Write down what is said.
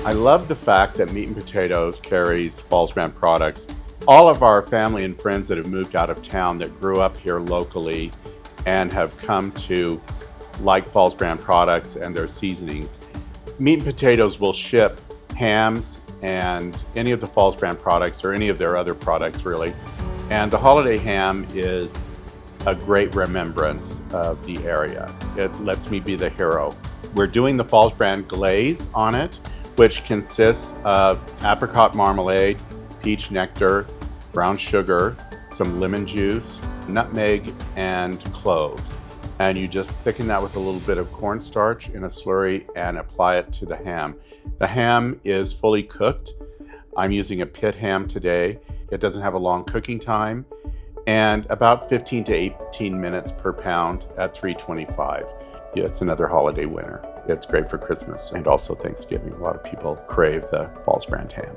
I love the fact that Meat and Potatoes carries Falls Brand products. All of our family and friends that have moved out of town that grew up here locally and have come to like Falls Brand products and their seasonings. Meat and Potatoes will ship hams and any of the Falls Brand products or any of their other products really. And the holiday ham is a great remembrance of the area. It lets me be the hero. We're doing the Falls Brand Glaze on it, which consists of apricot marmalade, peach nectar, brown sugar, some lemon juice, nutmeg, and cloves. And you just thicken that with a little bit of cornstarch in a slurry and apply it to the ham. The ham is fully cooked. I'm using a pit ham today. It doesn't have a long cooking time and about 15 to 18 minutes per pound at 325. It's another holiday winner. It's great for Christmas and also Thanksgiving. A lot of people crave the Falls Brand ham.